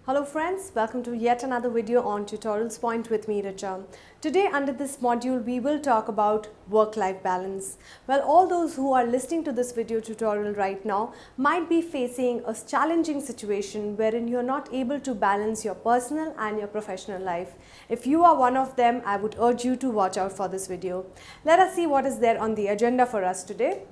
Hello friends, welcome to yet another video on TutorialsPoint with me, Richa. Today under this module we will talk about work-life balance. Well, all those who are listening to this video tutorial right now might be facing a challenging situation wherein you are not able to balance your personal and your professional life. If you are one of them, I would urge you to watch out for this video. Let us see what is there on the agenda for us today.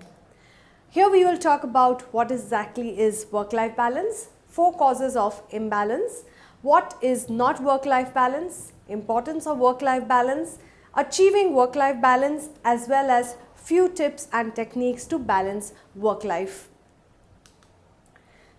Here we will talk about what exactly is work-life balance, 4 causes of imbalance, what is not work-life balance, importance of work-life balance, achieving work-life balance, as well as few tips and techniques to balance work-life.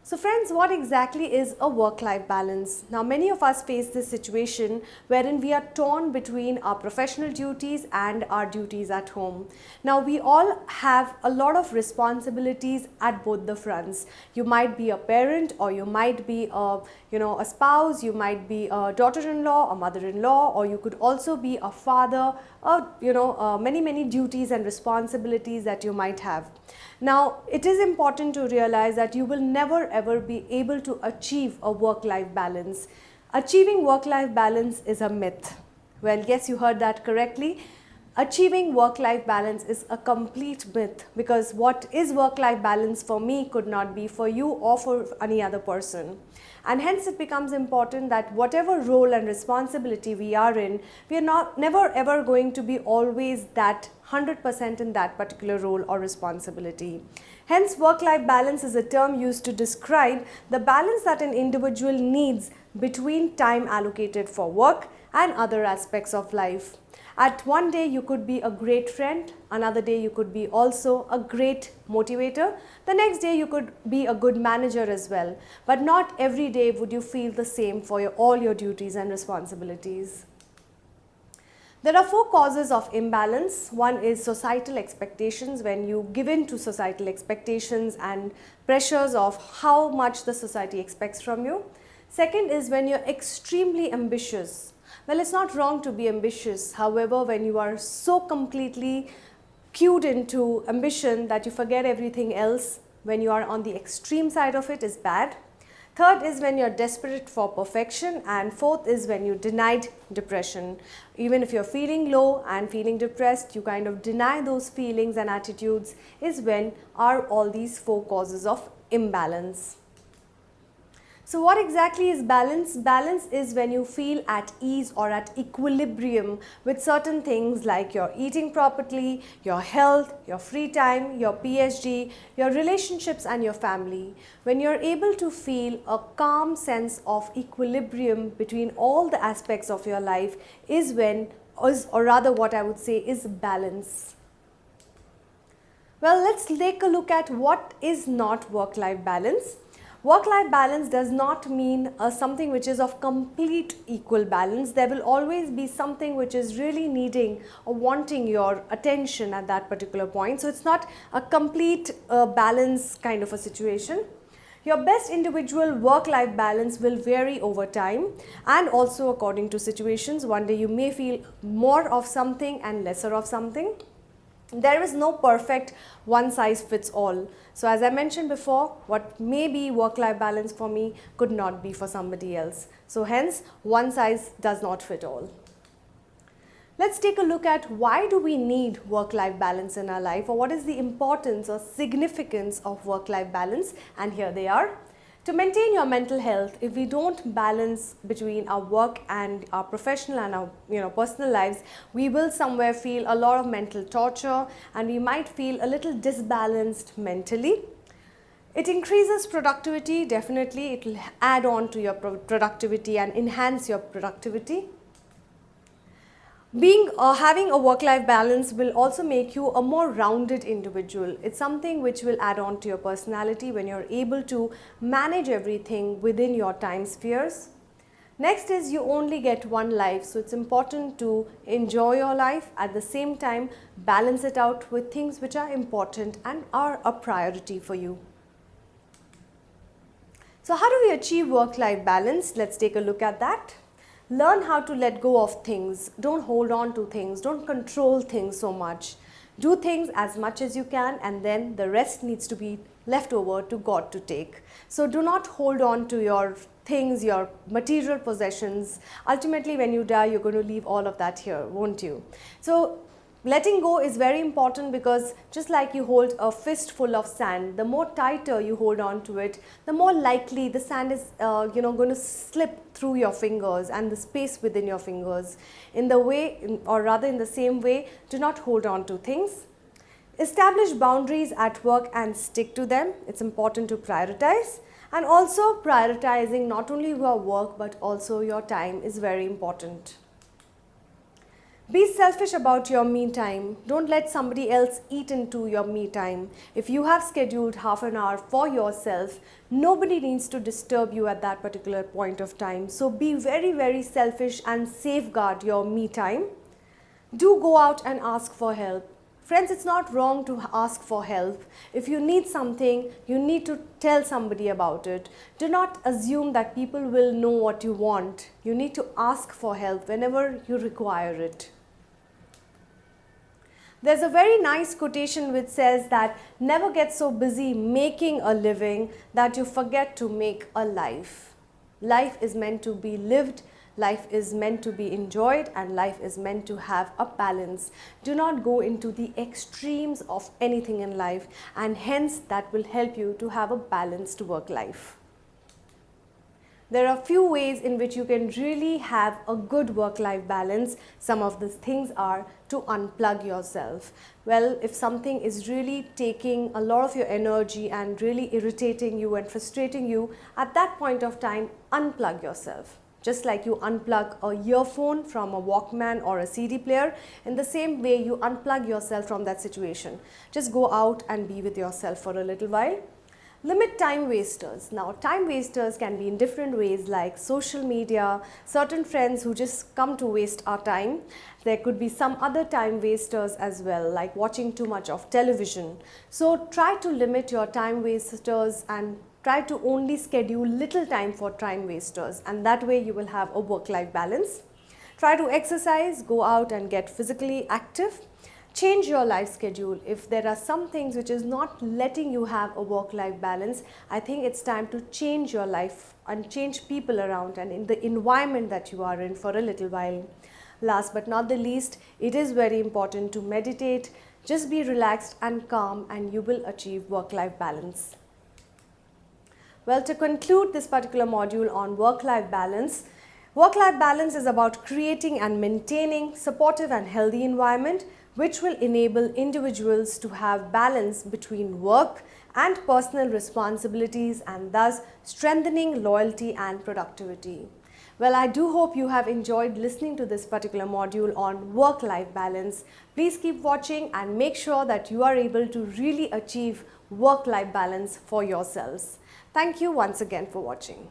So friends, what exactly is a work-life balance? Now many of us face this situation wherein we are torn between our professional duties and our duties at home. Now we all have a lot of responsibilities at both the fronts. You might be a parent, or you might be a spouse, you might be a daughter-in-law, a mother-in-law, or you could also be a father, many duties and responsibilities that you might have. Now, it is important to realize that you will never ever be able to achieve a work-life balance. Achieving work-life balance is a myth. Well, yes, you heard that correctly. Achieving work-life balance is a complete myth, because what is work-life balance for me could not be for you or for any other person. And hence it becomes important that whatever role and responsibility we are in, we are never ever going to be always that 100% in that particular role or responsibility. Hence, work-life balance is a term used to describe the balance that an individual needs between time allocated for work and other aspects of life. At one day you could be a great friend, another day you could be also a great motivator, the next day you could be a good manager as well. But not every day would you feel the same for all your duties and responsibilities. There are 4 causes of imbalance. One is societal expectations, when you give in to societal expectations and pressures of how much the society expects from you. Second is when you're extremely ambitious. Well, it's not wrong to be ambitious. However, when you are so completely cued into ambition that you forget everything else, when you are on the extreme side of it, is bad. Third is when you're desperate for perfection, and fourth is when you denied depression. Even if you're feeling low and feeling depressed, you kind of deny those feelings and attitudes, is when are all these 4 causes of imbalance. So what exactly is balance? Balance is when you feel at ease or at equilibrium with certain things like your eating properly, your health, your free time, your PSG, your relationships and your family. When you're able to feel a calm sense of equilibrium between all the aspects of your life is when, or rather what I would say is balance. Well, let's take a look at what is not work-life balance. Work-life balance does not mean something which is of complete equal balance. There will always be something which is really needing or wanting your attention at that particular point. So it's not a complete balance kind of a situation. Your best individual work-life balance will vary over time and also according to situations. One day you may feel more of something and lesser of something. There is no perfect one size fits all. So as I mentioned before, what may be work-life balance for me could not be for somebody else. So hence, one size does not fit all. Let's take a look at why do we need work-life balance in our life, or what is the importance or significance of work-life balance, and here they are. To maintain your mental health, if we don't balance between our work and our professional and our personal lives, we will somewhere feel a lot of mental torture and we might feel a little disbalanced mentally. It increases productivity, definitely. It will add on to your productivity and enhance your productivity. Having a work-life balance will also make you a more rounded individual. It's something which will add on to your personality when you're able to manage everything within your time spheres. Next is you only get one life, so it's important to enjoy your life, at the same time balance it out with things which are important and are a priority for you. So how do we achieve work-life balance? Let's take a look at that. Learn how to let go of things. Don't hold on to things. Don't control things so much. Do things as much as you can, and then the rest needs to be left over to God to take. So do not hold on to your things, your material possessions. Ultimately, when you die, you're going to leave all of that here, won't you? So letting go is very important, because just like you hold a fist full of sand, the more tighter you hold on to it, the more likely the sand is going to slip through your fingers and the space within your fingers. In the same way, do not hold on to things. Establish boundaries at work and stick to them. It's important to prioritize. And also, prioritizing not only your work but also your time is very important. Be selfish about your me time. Don't let somebody else eat into your me time. If you have scheduled half an hour for yourself, nobody needs to disturb you at that particular point of time. So be very, very selfish and safeguard your me time. Do go out and ask for help. Friends, it's not wrong to ask for help. If you need something, you need to tell somebody about it. Do not assume that people will know what you want. You need to ask for help whenever you require it. There's a very nice quotation which says that never get so busy making a living that you forget to make a life. Life is meant to be lived. Life is meant to be enjoyed, and life is meant to have a balance. Do not go into the extremes of anything in life, and hence that will help you to have a balanced work life. There are few ways in which you can really have a good work-life balance. Some of these things are to unplug yourself. Well, if something is really taking a lot of your energy and really irritating you and frustrating you, at that point of time, unplug yourself. Just like you unplug a earphone from a Walkman or a CD player, in the same way you unplug yourself from that situation. Just go out and be with yourself for a little while. Limit time wasters. Now, time wasters can be in different ways, like social media, certain friends who just come to waste our time. There could be some other time wasters as well, like watching too much of television. So try to limit your time wasters and try to only schedule little time for time wasters, and that way you will have a work-life balance. Try to exercise, go out and get physically active. Change your life schedule. If there are some things which is not letting you have a work-life balance, I think it's time to change your life and change people around and in the environment that you are in for a little while. Last but not the least, it is very important to meditate. Just be relaxed and calm, and you will achieve work-life balance. Well, to conclude this particular module on work-life balance is about creating and maintaining supportive and healthy environment which will enable individuals to have balance between work and personal responsibilities, and thus strengthening loyalty and productivity. Well, I do hope you have enjoyed listening to this particular module on work-life balance. Please keep watching and make sure that you are able to really achieve work-life balance for yourselves. Thank you once again for watching.